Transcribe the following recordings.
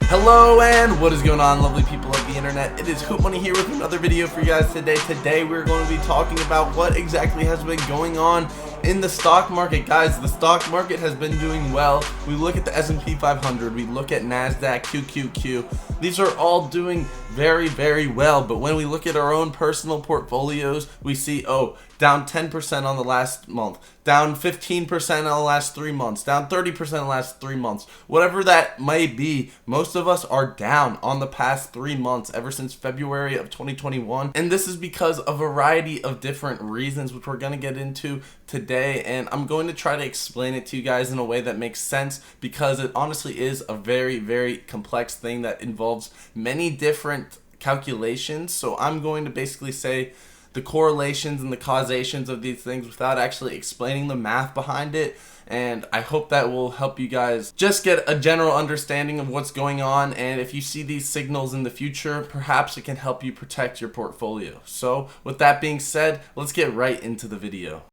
Hello and what is going on, lovely people of the internet? It is Hoop Money here with another video for you guys today. Today we're going to be talking about what exactly has been going on in the stock market. Guys, the stock market has been doing well. We look at the S&P 500, we look at NASDAQ, QQQ. These are all doing very well, but when we look at our own personal portfolios, we see, oh, down 10% on the last month, down 15% on the last 3 months, down 30% in the last 3 months. Whatever that may be, most of us are down on the past 3 months ever since February of 2021. And this is because of a variety of different reasons, which we're going to get into today. And I'm going to try to explain it to you guys in a way that makes sense, because it honestly is a very complex thing that involves many different calculations. So I'm going to basically say the correlations and the causations of these things without actually explaining the math behind it, and I hope that will help you guys just get a general understanding of what's going on, and if you see these signals in the future, perhaps it can help you protect your portfolio. So with that being said, let's get right into the video.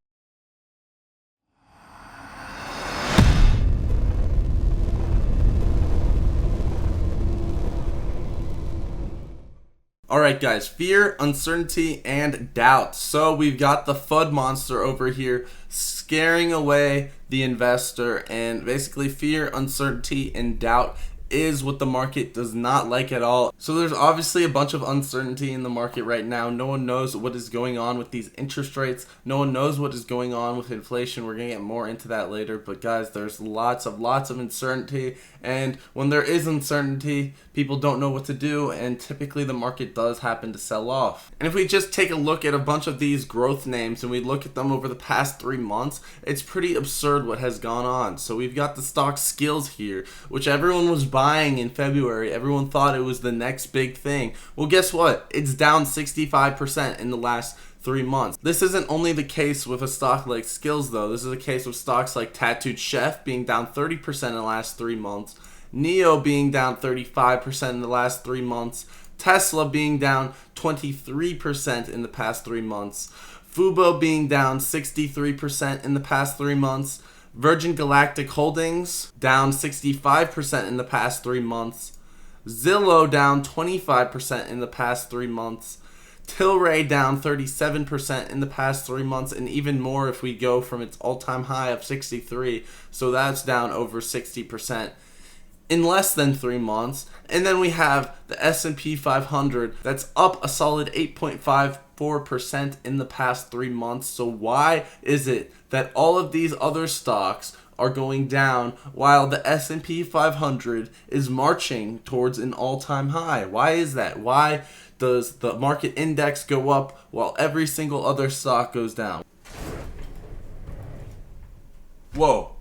Alright guys, fear, uncertainty, and doubt. So we've got the FUD monster over here scaring away the investor, and basically fear, uncertainty, and doubt is what the market does not like at all. So there's obviously a bunch of uncertainty in the market right now. No one knows what is going on with these interest rates. No one knows what is going on with inflation. We're gonna get more into that later, but guys, there's lots of uncertainty, and when there is uncertainty, people don't know what to do, and typically the market does happen to sell off. And if we just take a look at a bunch of these growth names and we look at them over the past 3 months, it's pretty absurd what has gone on. So we've got the stock Skillz here, which everyone was buying in February. Everyone thought it was the next big thing. Well, guess what? It's down 65% in the last 3 months. This isn't only the case with a stock like Skillz though. This is a case with stocks like Tattooed Chef being down 30% in the last 3 months, Neo being down 35% in the last 3 months, Tesla being down 23% in the past 3 months, Fubo being down 63% in the past 3 months, Virgin Galactic Holdings down 65% in the past 3 months, Zillow down 25% in the past 3 months, Tilray down 37% in the past 3 months, and even more if we go from its all-time high of 63, so that's down over 60% in less than 3 months. And then we have the S&P 500 that's up a solid 8.54% in the past 3 months. So why is it that all of these other stocks are going down while the S&P 500 is marching towards an all-time high? Why is that? Why does the market index go up while every single other stock goes down? Whoa.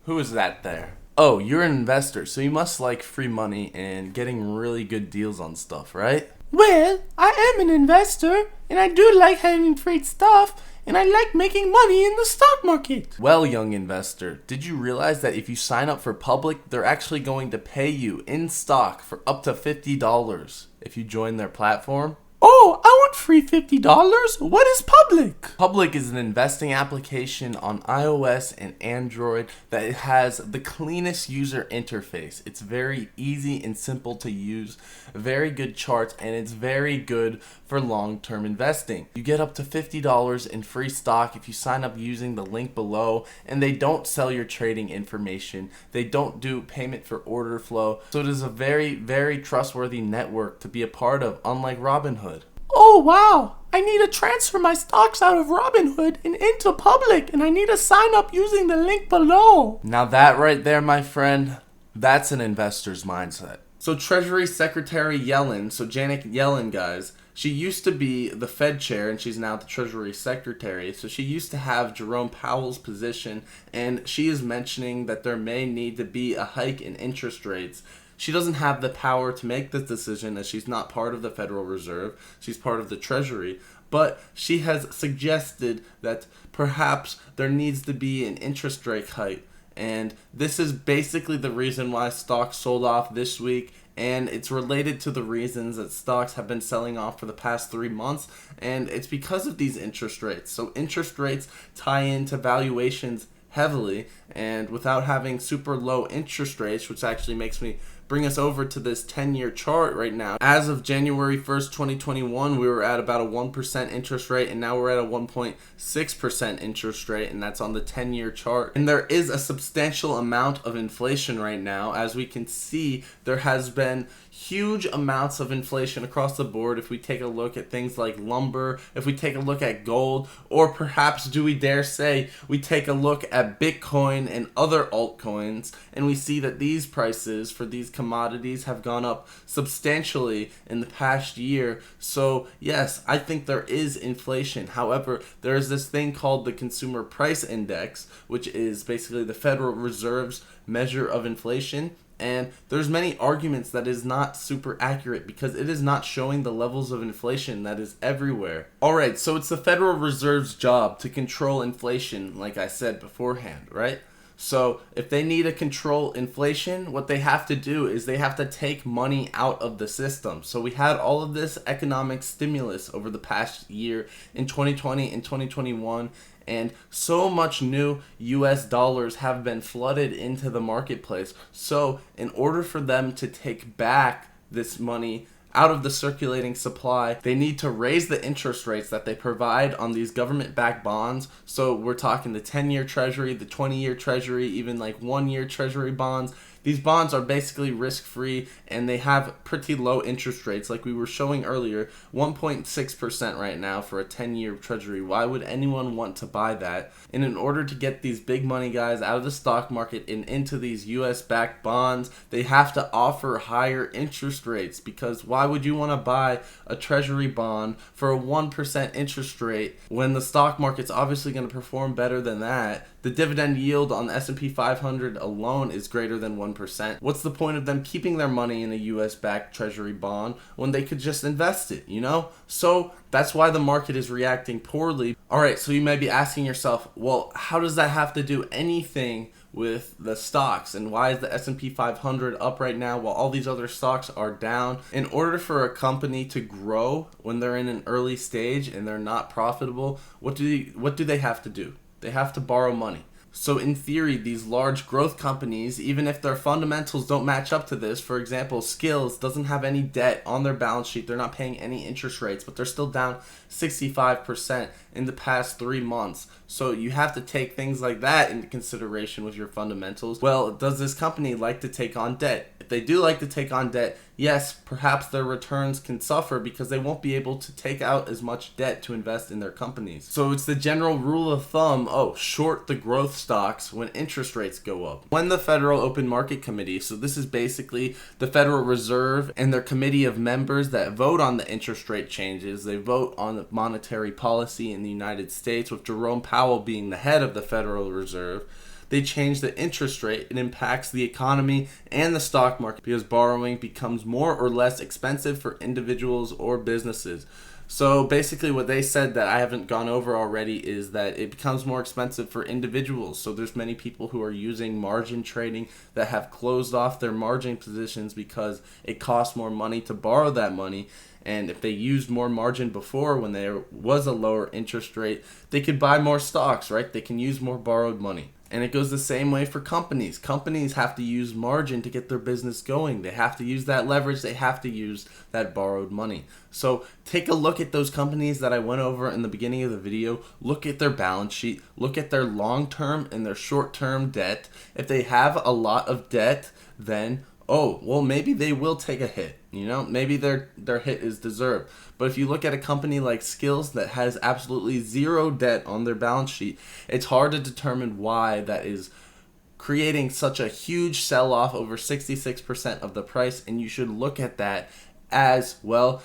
Who is that there? Oh, you're an investor, so you must like free money and getting really good deals on stuff, right? Well, I am an investor, and I do like having free stuff, and I like making money in the stock market. Well, young investor, did you realize that if you sign up for Public, they're actually going to pay you in stock for up to $50 if you join their platform? Oh, I want free $50. What is Public? Public is an investing application on iOS and Android that has the cleanest user interface. It's very easy and simple to use, very good charts, and it's very good for long-term investing. You get up to $50 in free stock if you sign up using the link below, and they don't sell your trading information. They don't do payment for order flow. So it is a very trustworthy network to be a part of, unlike Robinhood. Oh, wow. I need to transfer my stocks out of Robinhood and into Public, and I need to sign up using the link below. Now that right there, my friend, that's an investor's mindset. So Treasury Secretary Yellen, so Janet Yellen, guys, she used to be the Fed chair and she's now the Treasury Secretary. So she used to have Jerome Powell's position, and she is mentioning that there may need to be a hike in interest rates. She doesn't have the power to make this decision as she's not part of the Federal Reserve. She's part of the Treasury. But she has suggested that perhaps there needs to be an interest rate hike. And this is basically the reason why stocks sold off this week. And it's related to the reasons that stocks have been selling off for the past 3 months. And it's because of these interest rates. So interest rates tie into valuations heavily, and without having super low interest rates, which actually makes me bring us over to this 10-year chart right now. As of January 1st, 2021, we were at about a 1% interest rate, and now we're at a 1.6% interest rate, and that's on the 10-year chart. And there is a substantial amount of inflation right now. As we can see, there has been huge amounts of inflation across the board. If we take a look at things like lumber, if we take a look at gold, or perhaps do we dare say we take a look at Bitcoin and other altcoins, and we see that these prices for these commodities have gone up substantially in the past year. So yes, I think there is inflation. However, there is this thing called the Consumer Price Index, which is basically the Federal Reserve's measure of inflation. And there's many arguments that is not super accurate because it is not showing the levels of inflation that is everywhere. Alright, so it's the Federal Reserve's job to control inflation, like I said beforehand, right? So if they need to control inflation, what they have to do is they have to take money out of the system. So we had all of this economic stimulus over the past year in 2020 and 2021. And so much new US dollars have been flooded into the marketplace. So in order for them to take back this money out of the circulating supply, they need to raise the interest rates that they provide on these government-backed bonds. So we're talking the 10-year treasury, the 20-year treasury, even like 1-year treasury bonds. These bonds are basically risk-free, and they have pretty low interest rates. Like we were showing earlier, 1.6% right now for a 10-year treasury. Why would anyone want to buy that? And in order to get these big money guys out of the stock market and into these US-backed bonds, they have to offer higher interest rates, because why would you want to buy a treasury bond for a 1% interest rate when the stock market's obviously going to perform better than that? The dividend yield on the S&P 500 alone is greater than 1%. What's the point of them keeping their money in a US-backed treasury bond when they could just invest it, you know? So that's why the market is reacting poorly. Alright, so you may be asking yourself, well, how does that have to do anything with the stocks, and why is the S&P 500 up right now while all these other stocks are down? In order for a company to grow when they're in an early stage and they're not profitable, what do they have to do? They have to borrow money. So in theory, these large growth companies, even if their fundamentals don't match up to this, for example, Skillz doesn't have any debt on their balance sheet, they're not paying any interest rates, but they're still down 65% in the past 3 months. So you have to take things like that into consideration with your fundamentals. Well, does this company like to take on debt? If they do like to take on debt, yes, perhaps their returns can suffer because they won't be able to take out as much debt to invest in their companies. So it's the general rule of thumb, short the growth stocks when interest rates go up. When the Federal Open Market Committee, so this is basically the Federal Reserve and their committee of members that vote on the interest rate changes, they vote on the monetary policy in the United States, with Jerome Powell being the head of the Federal Reserve. They change the interest rate. It impacts the economy and the stock market because borrowing becomes more or less expensive for individuals or businesses. So basically what they said that I haven't gone over already is that it becomes more expensive for individuals. So there's many people who are using margin trading that have closed off their margin positions because it costs more money to borrow that money. And if they used more margin before when there was a lower interest rate, they could buy more stocks, right? They can use more borrowed money. And it goes the same way for companies. Companies have to use margin to get their business going. They have to use that leverage. They have to use that borrowed money. So take a look at those companies that I went over in the beginning of the video. Look at their balance sheet. Look at their long-term and their short-term debt. If they have a lot of debt, then maybe they will take a hit. Maybe their hit is deserved. But if you look at a company like Skillz that has absolutely zero debt on their balance sheet, it's hard to determine why that is creating such a huge sell-off, over 66% of the price. And you should look at that as, well,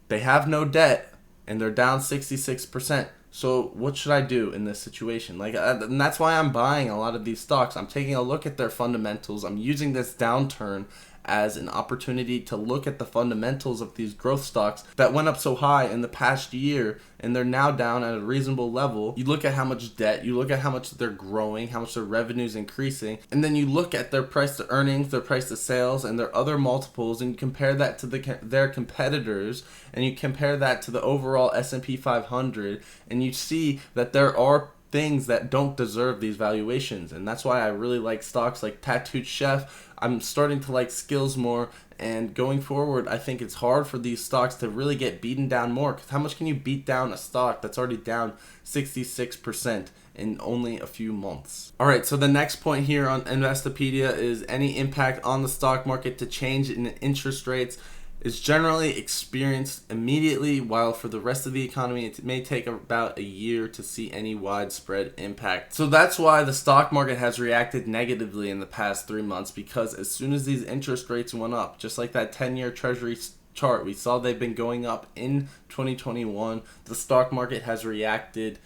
they have no debt and they're down 66%. So what should I do in this situation? And that's why I'm buying a lot of these stocks. I'm taking a look at their fundamentals. I'm using this downturn as an opportunity to look at the fundamentals of these growth stocks that went up so high in the past year, and they're now down at a reasonable level. You look at how much debt, you look at how much they're growing, how much their revenue is increasing, and then you look at their price to earnings, their price to sales, and their other multiples, and you compare that to their competitors, and you compare that to the overall S&P 500, and you see that there are things that don't deserve these valuations. And that's why I really like stocks like Tattooed Chef. I'm starting to like Skillz more. And going forward, I think it's hard for these stocks to really get beaten down more. Because how much can you beat down a stock that's already down 66% in only a few months? All right, so the next point here on Investopedia is any impact on the stock market to change in interest rates is generally experienced immediately, while for the rest of the economy it may take about a year to see any widespread impact. So that's why the stock market has reacted negatively in the past 3 months, because as soon as these interest rates went up, just like that 10-year treasury chart, we saw they've been going up in 2021, the stock market has reacted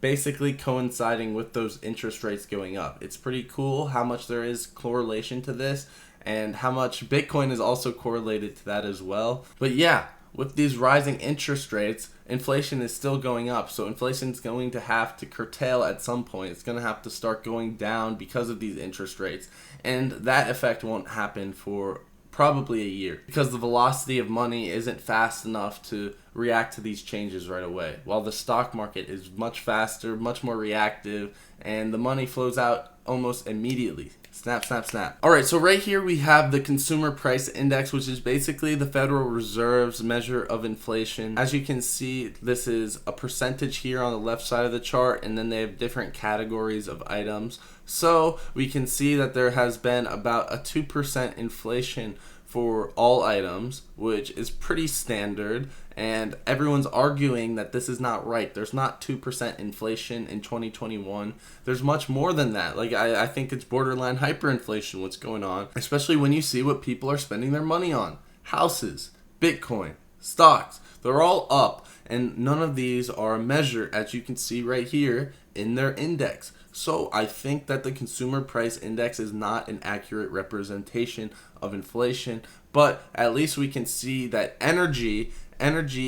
basically coinciding with those interest rates going up. It's pretty cool how much there is correlation to this, and how much Bitcoin is also correlated to that as well. But yeah, with these rising interest rates, inflation is still going up. So inflation is going to have to curtail at some point. It's going to have to start going down because of these interest rates. And that effect won't happen for probably a year, because the velocity of money isn't fast enough to react to these changes right away. While the stock market is much faster, much more reactive, and the money flows out almost immediately. Snap, snap, snap. All right, so right here we have the Consumer Price Index, which is basically the Federal Reserve's measure of inflation. As you can see, this is a percentage here on the left side of the chart, and then they have different categories of items. So we can see that there has been about a 2% inflation for all items, which is pretty standard, and everyone's arguing that this is not right. There's not 2% inflation in 2021. There's much more than that. Like, I think it's borderline hyperinflation what's going on, especially when you see what people are spending their money on. Houses, Bitcoin, stocks, they're all up, and none of these are a measure, as you can see right here, in their index. So I think that the Consumer Price Index is not an accurate representation of inflation, but at least we can see that energy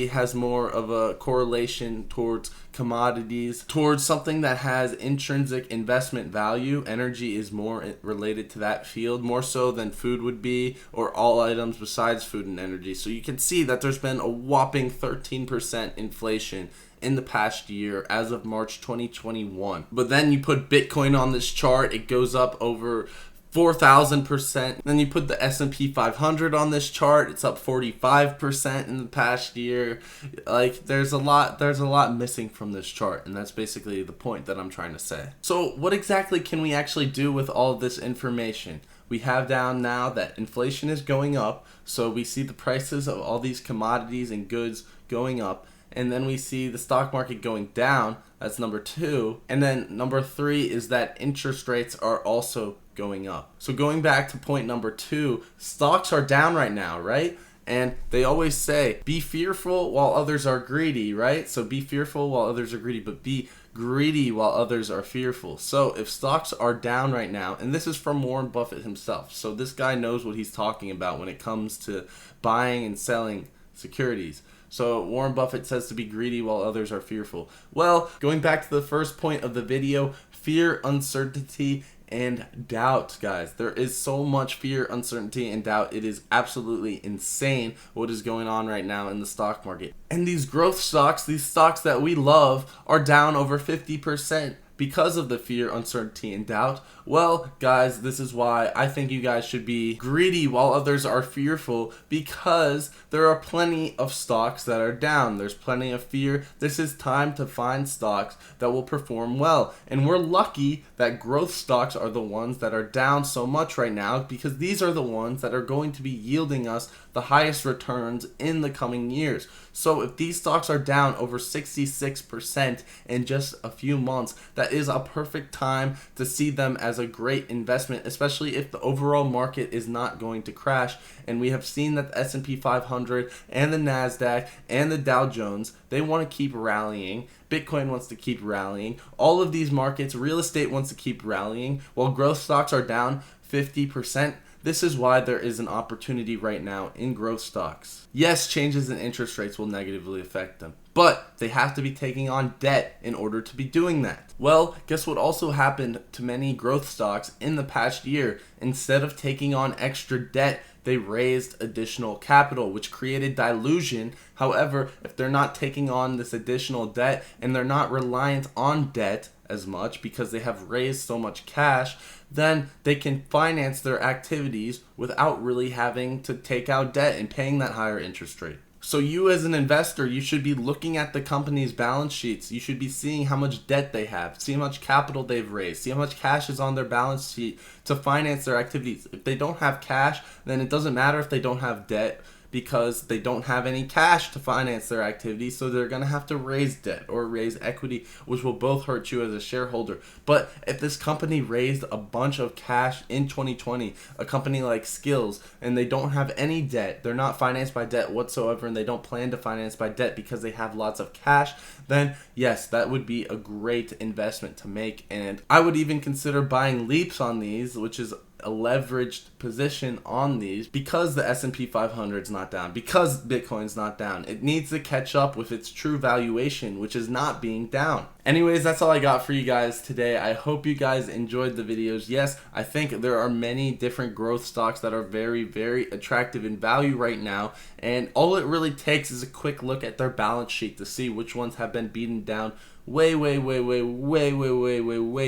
has more of a correlation towards commodities, towards something that has intrinsic investment value. Energy is more related to that field, more so than food would be, or all items besides food and energy. So you can see that there's been a whopping 13% inflation in the past year as of March 2021. But then you put Bitcoin on this chart, it goes up over 4,000%. Then you put the S&P 500 on this chart, it's up 45% in the past year. Like, there's a lot missing from this chart, and that's basically the point that I'm trying to say. So what exactly can we actually do with all of this information? We have down now that inflation is going up, so we see the prices of all these commodities and goods going up. And then we see the stock market going down. That's number 2. And then number 3 is that interest rates are also going up. So going back to point number 2, stocks are down right now, right? And they always say, be fearful while others are greedy, right? So be fearful while others are greedy, but be greedy while others are fearful. So if stocks are down right now, and this is from Warren Buffett himself, so this guy knows what he's talking about when it comes to buying and selling securities. So Warren Buffett says to be greedy while others are fearful. Well, going back to the first point of the video, fear, uncertainty, and doubt, guys. There is so much fear, uncertainty, and doubt. It is absolutely insane what is going on right now in the stock market. And these growth stocks, these stocks that we love, are down over 50% because of the fear, uncertainty, and doubt. Well, guys, this is why I think you guys should be greedy while others are fearful, because there are plenty of stocks that are down. There's plenty of fear. This is time to find stocks that will perform well. And we're lucky that growth stocks are the ones that are down so much right now, because these are the ones that are going to be yielding us the highest returns in the coming years. So if these stocks are down over 66% in just a few months, that is a perfect time to see them as a great investment, especially if the overall market is not going to crash. And we have seen that the S&P 500 and the NASDAQ and the Dow Jones, they want to keep rallying. Bitcoin wants to keep rallying. All of these markets, real estate wants to keep rallying. While growth stocks are down 50%, This is why there is an opportunity right now in growth stocks. Yes, changes in interest rates will negatively affect them, but they have to be taking on debt in order to be doing that. Well, guess what also happened to many growth stocks in the past year? Instead of taking on extra debt, they raised additional capital, which created dilution. However, if they're not taking on this additional debt and they're not reliant on debt as much because they have raised so much cash, then they can finance their activities without really having to take out debt and paying that higher interest rate. So you as an investor, you should be looking at the company's balance sheets. You should be seeing how much debt they have, see how much capital they've raised, see how much cash is on their balance sheet to finance their activities. If they don't have cash, then it doesn't matter if they don't have debt, because they don't have any cash to finance their activities, so they're going to have to raise debt or raise equity, which will both hurt you as a shareholder. But if this company raised a bunch of cash in 2020, a company like Skillz, and they don't have any debt, they're not financed by debt whatsoever, and they don't plan to finance by debt because they have lots of cash, then yes, that would be a great investment to make. And I would even consider buying leaps on these, which is a leveraged position on these, because the S&P 500 is not down, because Bitcoin's not down. It needs to catch up with its true valuation, which is not being down. Anyways, that's all I got for you guys today. I hope you guys enjoyed the videos. Yes, I think there are many different growth stocks that are very, very attractive in value right now, and all it really takes is a quick look at their balance sheet to see which ones have been beaten down way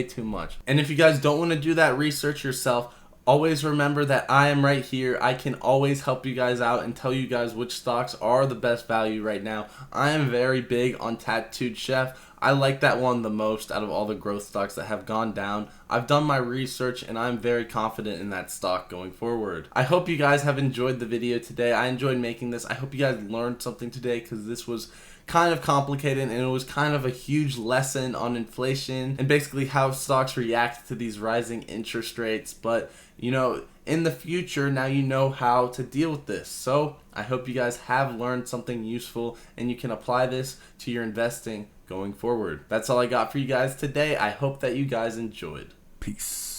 too much. And if you guys don't want to do that research yourself, always remember that I am right here. I can always help you guys out and tell you guys which stocks are the best value right now. I am very big on Tattooed Chef. I like that one the most out of all the growth stocks that have gone down. I've done my research and I'm very confident in that stock going forward. I hope you guys have enjoyed the video today. I enjoyed making this. I hope you guys learned something today, because this was kind of complicated and it was kind of a huge lesson on inflation and basically how stocks react to these rising interest rates. But you know, in the future, now you know how to deal with this. So I hope you guys have learned something useful and you can apply this to your investing going forward. That's all I got for you guys today. I hope that you guys enjoyed. Peace.